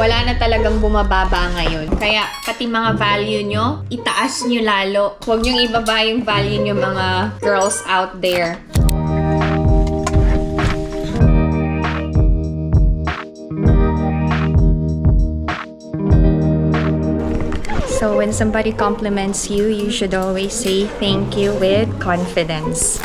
Wala na talagang bumababa ngayon. Kaya pati mga value nyo, itaas nyo lalo. Huwag nyong ibaba yung value nyo mga girls out there. So when somebody compliments you, you should always say thank you with confidence.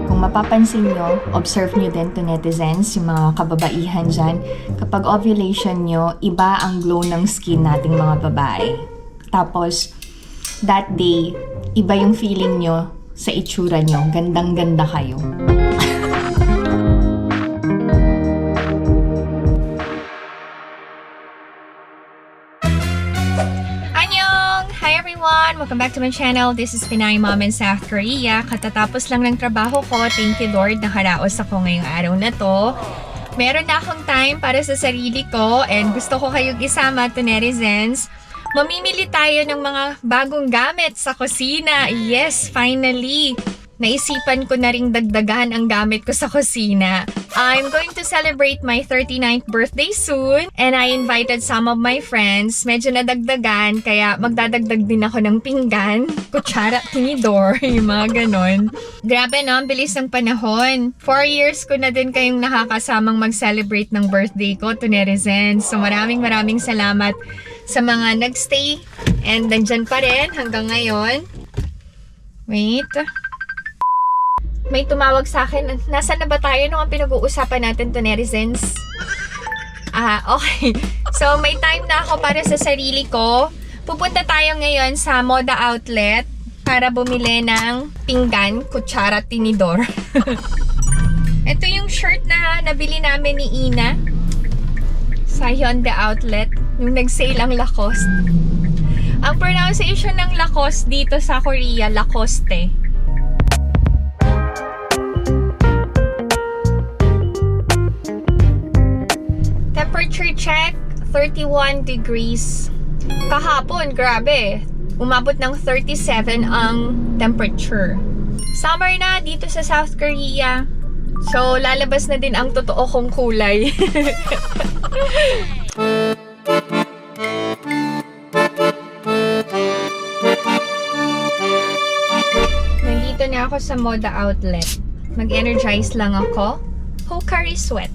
Kung mapapansin nyo, observe nyo din to netizens, yung mga kababaihan dyan. Kapag ovulation nyo, iba ang glow ng skin nating mga babae. Tapos, that day, iba yung feeling nyo sa itsura nyo. Gandang-ganda kayo. Hi everyone! Welcome back to my channel. This is Pinay Mom in South Korea. Katatapos lang ng trabaho ko. Thank you Lord, nakaraos ako ngayong araw na to. Meron na akong time para sa sarili ko and gusto ko kayong isama to netizens. Mamimili tayo ng mga bagong gamit sa kusina. Yes, finally! Naisipan ko na ring dagdagan ang gamit ko sa kusina. I'm going to celebrate my 39th birthday soon and I invited some of my friends. Medyo nadagdagan kaya magdadagdag din ako ng pinggan, kutsara, tinidor, yung mga ganon. Grabe no, ang bilis ng panahon. 4 years ko na din kayong nakakasamang mag-celebrate ng birthday ko to netizens. So maraming salamat sa mga nagstay and nandyan pa rin hanggang ngayon. Wait. May tumawag sa akin. Nasaan na ba tayo nung ang pinag-uusapan natin to netizens? Okay. So, may time na ako para sa sarili ko. Pupunta tayo ngayon sa Moda Outlet para bumili ng pinggan, kutsara, tinidor. Ito yung shirt na nabili namin ni Ina sa Hyundai Outlet. Yung nag-sale ang Lacoste. Ang pronunciation ng Lacoste dito sa Korea, Lacoste. Temperature check, 31 degrees. Kahapon, grabe. Umabot ng 37 ang temperature. Summer na dito sa South Korea. So, lalabas na din ang totoo kong kulay. Nandito na ako sa Moda Outlet. Mag-energize lang ako. Hokari Sweat.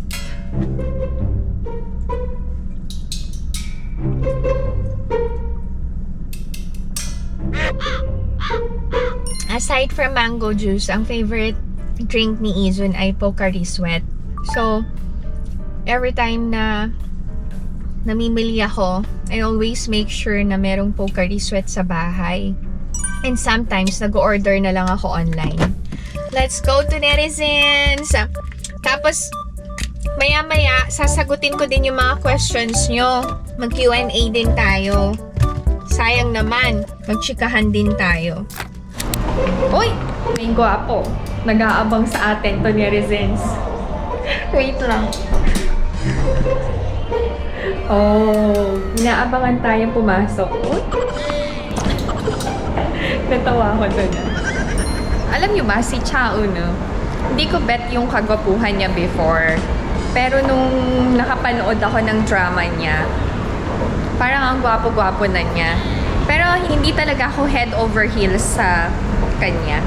Aside from mango juice, ang favorite drink ni Izun ay Pocari Sweat. So, every time na namimili ako, I always make sure na merong Pocari Sweat sa bahay. And sometimes, nag-order na lang ako online. Let's go to netizens! Tapos, maya-maya, sasagutin ko din yung mga questions nyo. Mag-Q&A din tayo. Sayang naman, magchikahan din tayo. Uy! May gwapo. Nag-aabang sa atin to netizens. Wait lang. Oh, inaabangan tayong pumasok. Uy! Natawa ko doon. Alam niyo ba, si Chao, no? Hindi ko bet yung kagwapuhan niya before. Pero nung nakapanood ako ng drama niya, parang ang gwapo-gwapo na niya. Pero hindi talaga ako head over heels sa kanya.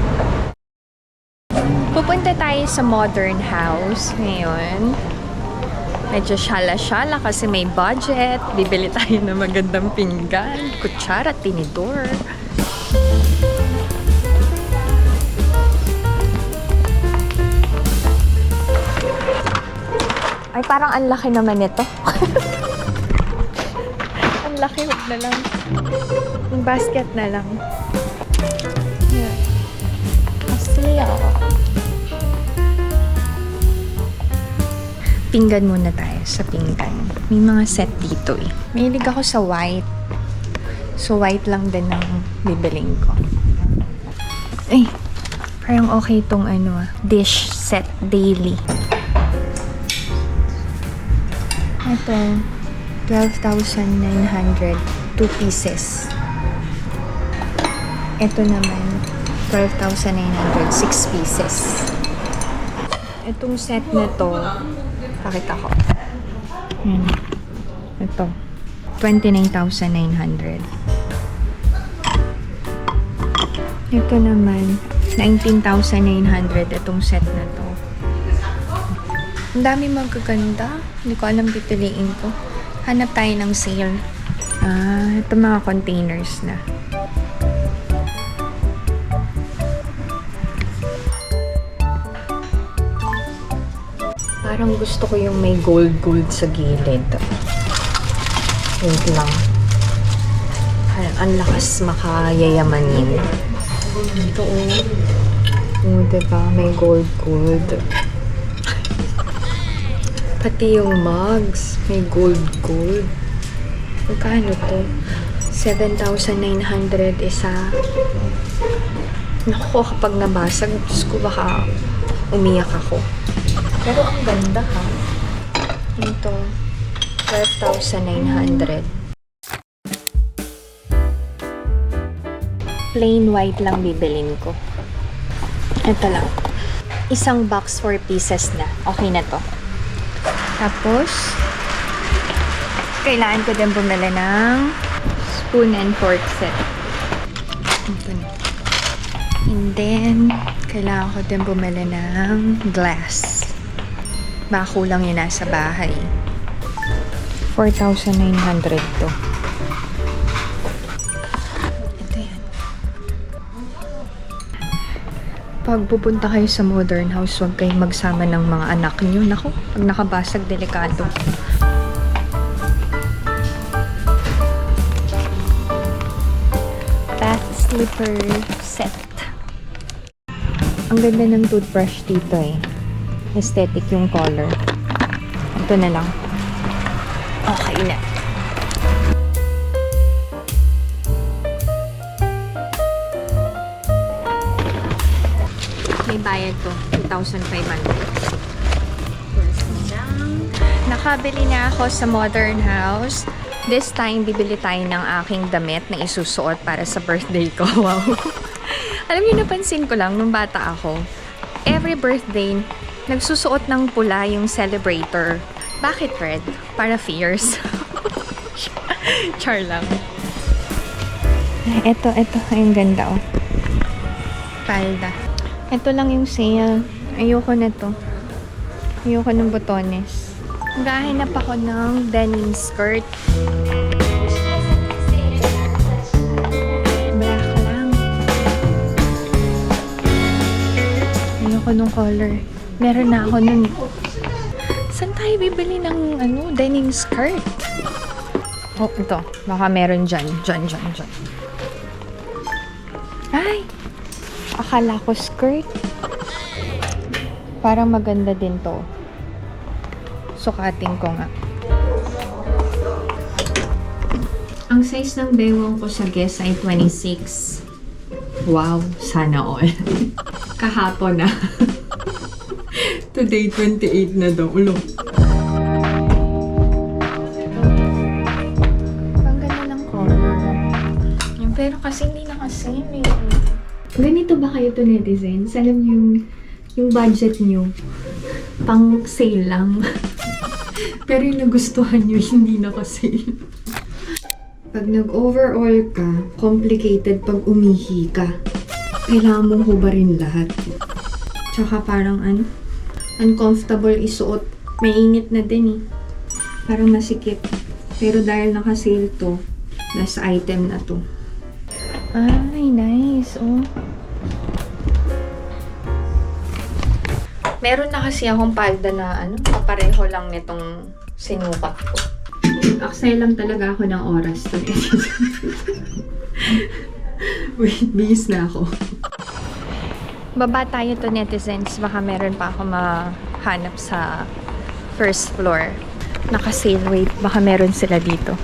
Pupunta tayo sa Modern House ngayon. Medyo syala-syala kasi may budget. Bibili tayo ng magandang pinggan, kutsara, tinidor. Ay, parang ang laki naman nito. Ang laki, wag na lang. Yung basket na lang. Yeah. Masaya. Pinggan muna tayo sa pinggan. May mga set dito eh. Mahilig ako sa white. So, white lang din ang bibiling ko. Ay, parang okay itong dish set daily. Ito, 12,900, 2 pieces. Ito naman, 12,900, 6 pieces. Itong set na to, pakita ko. Ito. 29,900. Ito naman, 19,900 itong set na to. Ang dami magaganda. Hindi ko alam pipiliin ko. Hanap tayo ng sale. Ito mga containers na. Parang gusto ko yung may gold sa gilid. Wait lang. Ang lakas makayayamanin. Ito diba? May gold. Pati yung mugs, may gold. Magkano to? 7,900 isa. Naku, kapag nabasag, Diyos ko, baka umiyak ako. Pero ang ganda ha. Ito, 12,900. Plain white lang bibilin ko. Ito lang. Isang box 4 pieces na. Okay na to. Tapos, kailangan ko din bumili ng spoon and fork set. Ito na. And then, kailangan ko din bumili ng glass. Baka kulang yun nasa bahay. 4,900 to. Ito yan. Pag pupunta kayo sa modern house, huwag kayong magsama ng mga anak niyo. Naku, pag nakabasag, delikado. Bath slipper set. Ang ganda ng toothbrush dito eh. Aesthetic yung color. Ito na lang. Okay na. May bayad to. 2,500. Nakabili na ako sa modern house. This time, bibili tayo ng aking damit na isusuot para sa birthday ko. Wow. Alam niyo, napansin ko lang nung bata ako. Every birthday, nagsusuot ng pula yung celebrator. Bakit red? Para fierce. Char lang. Ito. Ang ganda oh. Palda. Ito lang yung sale. Ayoko na to. Ayoko ng botones. Gahanap ako ng denim skirt. Black lang. Ayoko nung color. Meron na ako nun. Saan tayo bibili ng denim skirt? Oh, ito. Baka meron dyan. Dyan. Ay! Akala ko skirt. Parang maganda din to. Sukatin ko nga. Ang size ng bewang ko sa Guess ay 26. Wow, sana all. Kahapon na. Today, 28 na daw. Ulo. Ang ganda ng color. Pero kasi hindi nakasale eh. Ganito ba kayo to netizens? Alam niyo yung budget niyo, pang sale lang. Pero yung nagustuhan niyo, hindi nakasale. Pag nag-overall ka, complicated pag umihi ka. Kailangan mong hubarin lahat. Tsaka parang uncomfortable isuot. May init na din eh. Parang masikip. Pero dahil naka-sale to, last item na to. Ay, nice. Oh. Meron na kasi akong palda na kapareho lang nitong sinukat ko. Aksay lang talaga ako ng oras. Wait, bis na ako. Baba tayo to netizens. Baka meron pa ako mahanap sa first floor. Naka-sale. Wait, baka meron sila dito.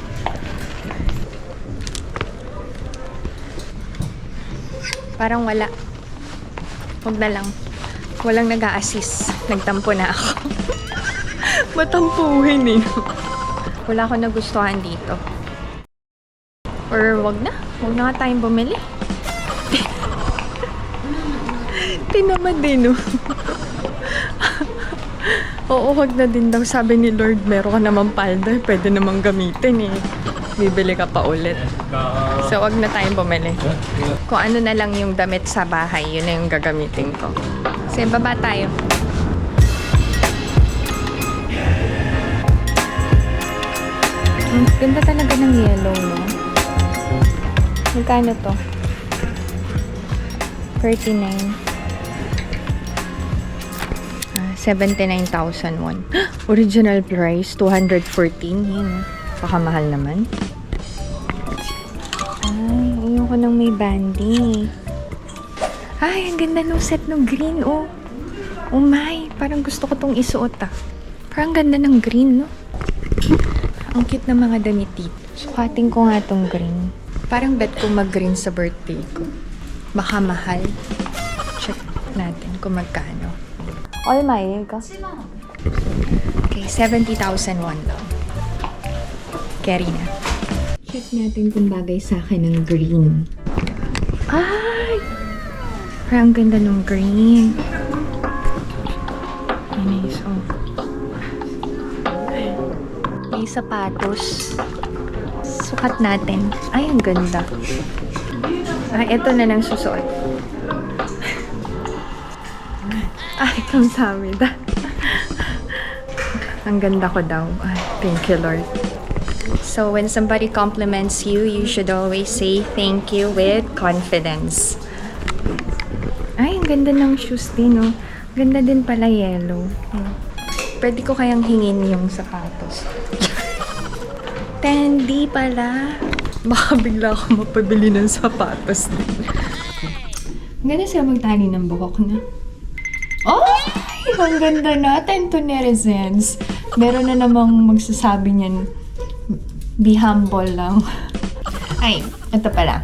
Parang wala. Huwag na lang. Walang nag-a-assist. Nagtampo na ako. Matampuhin eh. Wala akong nagustuhan dito. Or wag na. Wag na nga tayong bumili. Tinamad din, no? Oo, wag na din daw. Sabi ni Lord, meron ka naman palda. Pwede namang gamitin eh. Bibili ka pa ulit. So, wag na tayong bumili. Kung ano na lang yung damit sa bahay, yun na yung gagamitin ko. So, baba tayo. Ganda talaga ng yellow, no? Magkano to? 39. 79,000 won. Original price, 214. Yun. Baka mahal naman. Ay, ayoko nang may bandy. Ay, ang ganda ng set ng green, oh. Oh my, parang gusto ko tong isuot, ah. Parang ganda ng green, no? Ang cute ng mga damit dito. Sukatin ko nga tong green. Parang bet ko mag-green sa birthday ko. Baka mahal. Check natin kung magkano. 얼마예요? Okay, 70,000 won daw. Carry na. Check natin kung bagay sa akin ng green. Ay! Parang ganda ng green. Nice, oh. May sapatos. Sukat natin. Ay, ang ganda. Ay, ito na lang susuot. Ay, kamsahamnida. Ang ganda ko daw. Ay, thank you, Lord. So, when somebody compliments you, you should always say thank you with confidence. Ay, ang ganda ng shoes din, oh. Ganda din pala yellow. Pwede ko kayang hingin yung sapatos. Tendi pala. Baka bigla ako mapabili ng sapatos din. Ang ganda sila magtali ng buhok na. Ay! Ang ganda natin to netizens. Meron na namang magsasabi niyan, be humble lang. Ay, ito pala.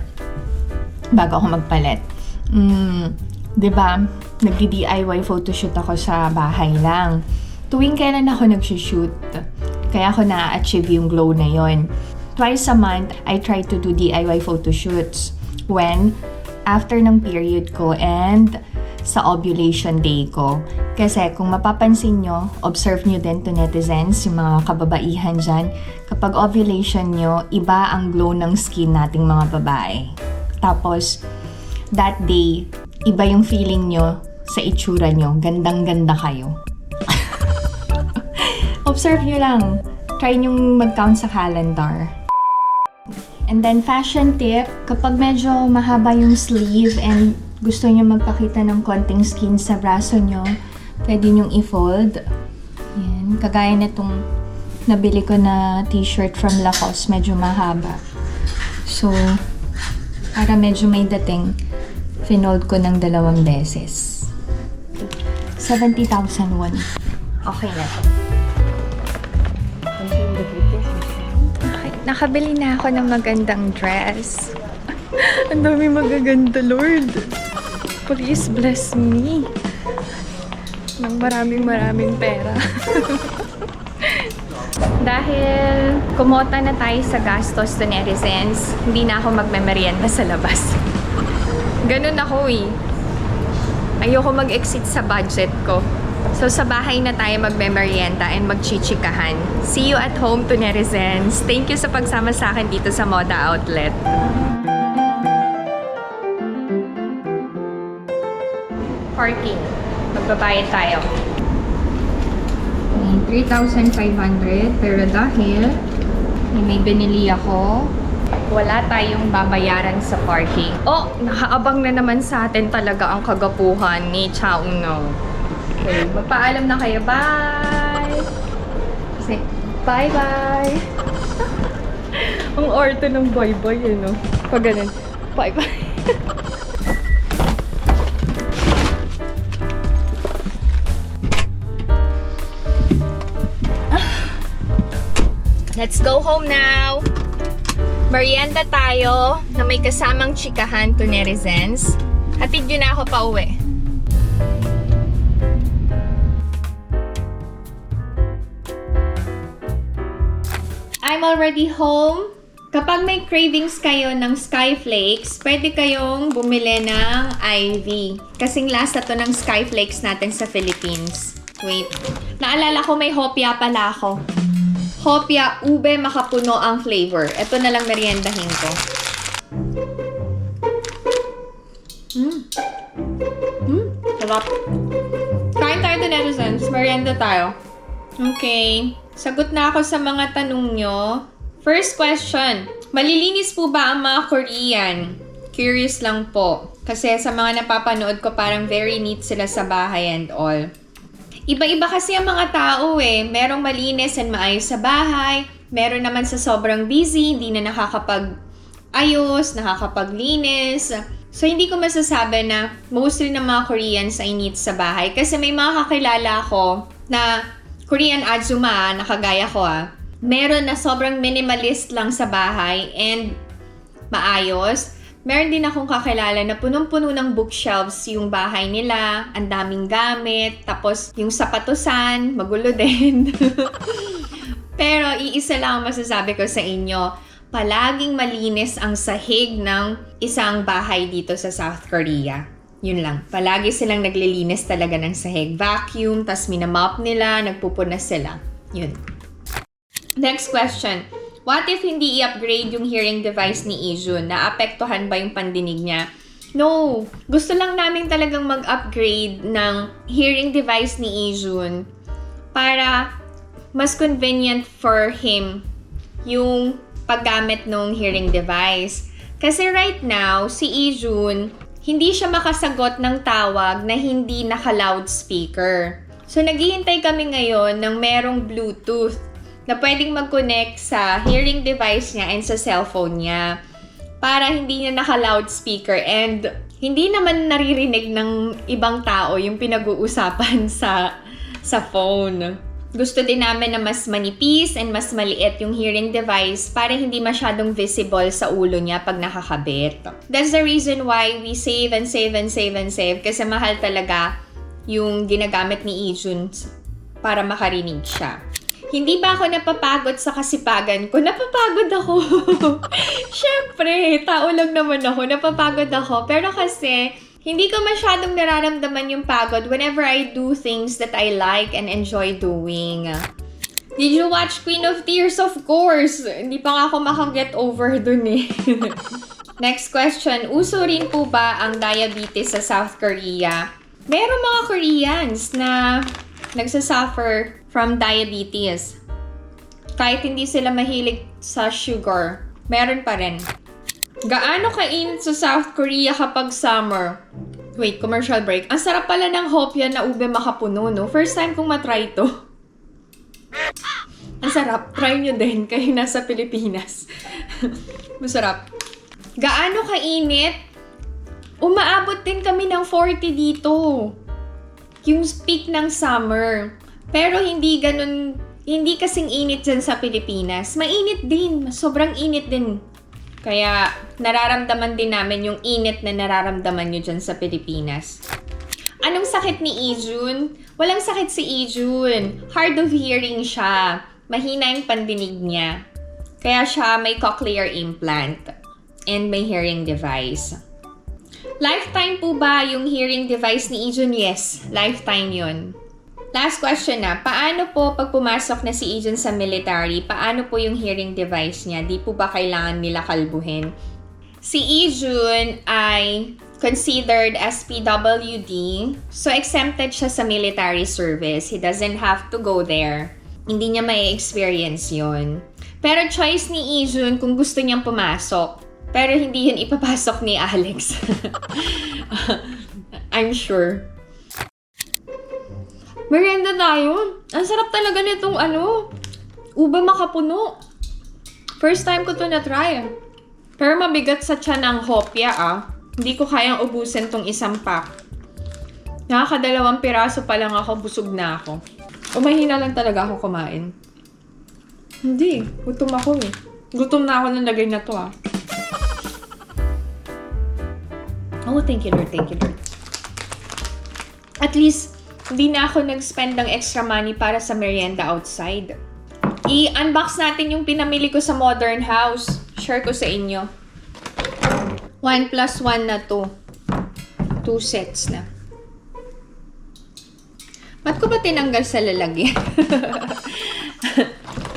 Bago ako magpalit. Diba, nagdi-DIY photoshoot ako sa bahay lang. Tuwing kailan ako nag-shoot, kaya ako na-achieve yung glow na yon. Twice a month, I try to do DIY photoshoots. When? After ng period ko and sa ovulation day ko. Kasi kung mapapansin nyo, observe nyo din to netizens, yung mga kababaihan dyan, kapag ovulation nyo, iba ang glow ng skin nating mga babae. Tapos, that day, iba yung feeling nyo sa itsura nyo. Gandang-ganda kayo. Observe nyo lang. Try nyo mag-count sa calendar. And then, fashion tip, kapag medyo mahaba yung sleeve and gusto nyo magpakita ng konting skin sa braso nyo, pwede nyong i-fold. Yan. Kagaya nitong nabili ko na t-shirt from Lacoste, medyo mahaba. So, para medyo may dating, finold ko ng 2 beses. 70,000 won. Okay na to. Okay, nakabili na ako ng magandang dress. Ang dami magaganda, Lord. Please bless me. Ng maraming pera. Dahil kumota na tayo sa gastos to netizens, hindi na ako magmemerienda sa labas. Ganun ako eh. Ayoko mag-exceed sa budget ko. So sa bahay na tayo magmemerienda and magchichikahan. See you at home to netizens. Thank you sa pagsama sa akin dito sa Moda Outlet. Parking. Magbabayad tayo. 3,500 pero dahil may binili ako, wala tayong babayaran sa parking. Oh, nakaabang na naman sa atin talaga ang kagapuhan ni Chaung No. Okay, magpaalam na kayo. Bye! Say, bye-bye! Ang orto ng bye-bye, eh, no? Pag ganun, bye-bye! Let's go home now! Merienda tayo na may kasamang chikahan to netizens. Hatid nyo na ako pa uwi. I'm already home. Kapag may cravings kayo ng Skyflakes, pwede kayong bumili ng IV. Kasing last na to ng Skyflakes natin sa Philippines. Wait. Naalala ko may hopya pala ako. Hopya, ube, makapuno ang flavor. Ito na lang meriendahin ko. Sarap. Kain tayo to, netizens. Merienda tayo. Okay. Sagot na ako sa mga tanong nyo. First question. Malilinis po ba ang mga Korean? Curious lang po. Kasi sa mga napapanood ko, parang very neat sila sa bahay and all. Iba-iba kasi ang mga tao eh. Merong malinis and maayos sa bahay. Meron naman sa sobrang busy, hindi na nakakapag-ayos, nakakapaglinis. So, hindi ko masasabi na mostly ng mga Koreans ay neat sa bahay. Kasi may mga kakilala ko na Korean Azuma, nakagaya ko meron na sobrang minimalist lang sa bahay and maayos. Meron din akong kakilala na punong-puno ng bookshelves yung bahay nila, ang daming gamit, tapos yung sapatusan, magulo din. Pero iisa lang ang masasabi ko sa inyo, palaging malinis ang sahig ng isang bahay dito sa South Korea. Yun lang. Palagi silang naglilinis talaga ng sahig. Vacuum, tas minamop nila, nagpupunas sila. Yun. Next question. What if hindi i-upgrade yung hearing device ni Ijun? Naapektuhan ba yung pandinig niya? No. Gusto lang namin talagang mag-upgrade ng hearing device ni Ijun para mas convenient for him yung paggamit ng hearing device. Kasi right now, si Ijun, hindi siya makasagot ng tawag na hindi naka-loudspeaker. So, naghihintay kami ngayon ng merong Bluetooth na pwedeng mag-connect sa hearing device niya and sa cellphone niya para hindi niya naka-loudspeaker and hindi naman naririnig ng ibang tao yung pinag-uusapan sa phone. Gusto din namin na mas manipis and mas maliit yung hearing device para hindi masyadong visible sa ulo niya pag nakakabit. That's the reason why we save and save and save and save kasi mahal talaga yung ginagamit ni Ijun para makarinig siya. Hindi ba ako napapagod sa kasipagan ko? Napapagod ako. Siyempre, tao lang naman ako. Napapagod ako. Pero kasi, hindi ko masyadong nararamdaman yung pagod whenever I do things that I like and enjoy doing. Did you watch Queen of Tears? Of course. Hindi pa nga ako makaget over dun eh. Next question. Uso rin po ba ang diabetes sa South Korea? Meron mga Koreans na nagsasuffer from diabetes. Kahit hindi sila mahilig sa sugar, meron pa rin. Gaano kainit sa South Korea kapag summer? Wait, commercial break. Ang sarap pala ng hopya na ube makapuno, no? First time kong matry to. Ang sarap. Try nyo din kayo nasa Pilipinas. Masarap. Gaano kainit? Umaabot din kami ng 40 dito. Yung peak ng summer. Pero hindi ganun, hindi kasing init dyan sa Pilipinas. Mainit din. Sobrang init din. Kaya nararamdaman din namin yung init na nararamdaman nyo dyan sa Pilipinas. Anong sakit ni Ijun? Walang sakit si Ijun. Hard of hearing siya. Mahina yung pandinig niya. Kaya siya may cochlear implant and may hearing device. Lifetime po ba yung hearing device ni Ijun? Yes, lifetime yun. Last question na, paano po pag pumasok na si Ijun sa military, paano po yung hearing device niya? Di po ba kailangan nila kalbuhin? Si Ijun ay considered as PWD, so exempted siya sa military service. He doesn't have to go there. Hindi niya may experience yun. Pero choice ni Ijun kung gusto niyang pumasok. Pero hindi yun ipapasok ni Alex. I'm sure. Merienda tayo. Ang sarap talaga nitong ube makapuno. First time ko to na-try. Pero mabigat sa tiyan ang hopya Hindi ko kayang ubusin tong isang pack. Nakakadalawang piraso pa lang ako, busog na ako. Mahina lang talaga ako kumain. Hindi, gutom ako eh. Gutom na ako ng lagay na to Oh, thank you Lord, thank you Lord. At least, hindi na ako nag-spend ng extra money para sa merienda outside. I-unbox natin yung pinamili ko sa Modern House. Share ko sa inyo. 1+1 na to. 2 sets na. Ba't ko ba tinanggal sa lalagyan?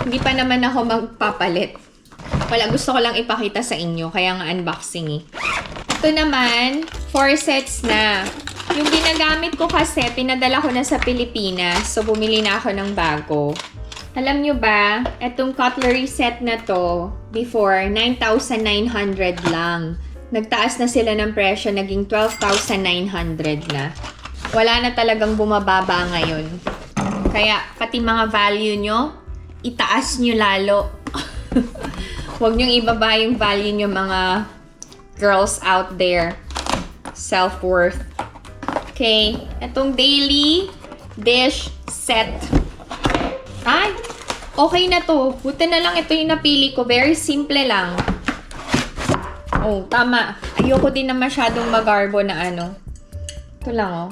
Hindi pa naman ako magpapalit. Wala, gusto ko lang ipakita sa inyo. Kaya nga unboxing eh. Ito naman, 4 sets na. Yung ginagamit ko kasi, pinadala ko na sa Pilipinas. So, bumili na ako ng bago. Alam nyo ba, itong cutlery set na to, before, 9,900 lang. Nagtaas na sila ng presyo, naging 12,900 na. Wala na talagang bumababa ngayon. Kaya, pati mga value nyo, itaas nyo lalo. Huwag nyong ibaba yung value nyo, mga girls out there. Self-worth. Okay, itong daily dish set. Ay, okay na to. Buti na lang ito yung napili ko. Very simple lang. Oh, tama. Ayoko din na masyadong magarbo na ano. Ito lang, oh.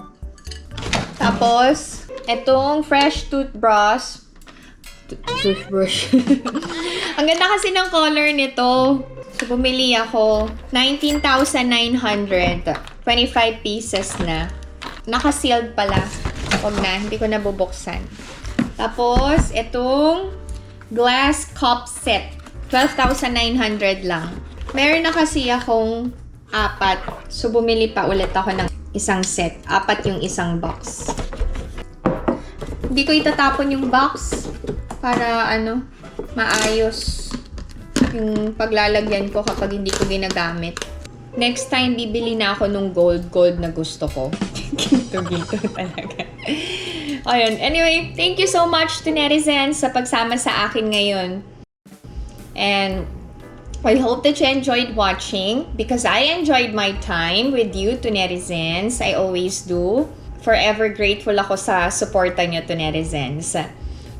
Tapos, itong fresh toothbrush. Toothbrush. Ang ganda kasi ng color nito. So, bumili ako. 19,900. 25 pieces na. Naka-sealed pala. Huwag na. Hindi ko nabubuksan. Tapos, itong glass cup set. 12,900 lang. Meron na kasi akong 4. So, bumili pa ulit ako ng isang set. 4 yung isang box. Hindi ko itatapon yung box para maayos yung paglalagyan ko kapag hindi ko ginagamit. Next time, bibili na ako nung gold na gusto ko. Ginto talaga. Ayun. Anyway, thank you so much to netizens sa pagsama sa akin ngayon. And I hope that you enjoyed watching because I enjoyed my time with you to netizens. I always do. Forever grateful ako sa suporta nyo to netizens.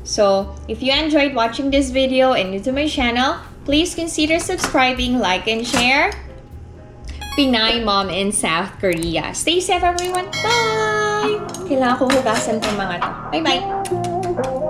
So, if you enjoyed watching this video and new to my channel, please consider subscribing, like, and share. Pinay Mom in South Korea. Stay safe everyone. Bye! Kailangan ko hugasan itong mga to. Bye-bye!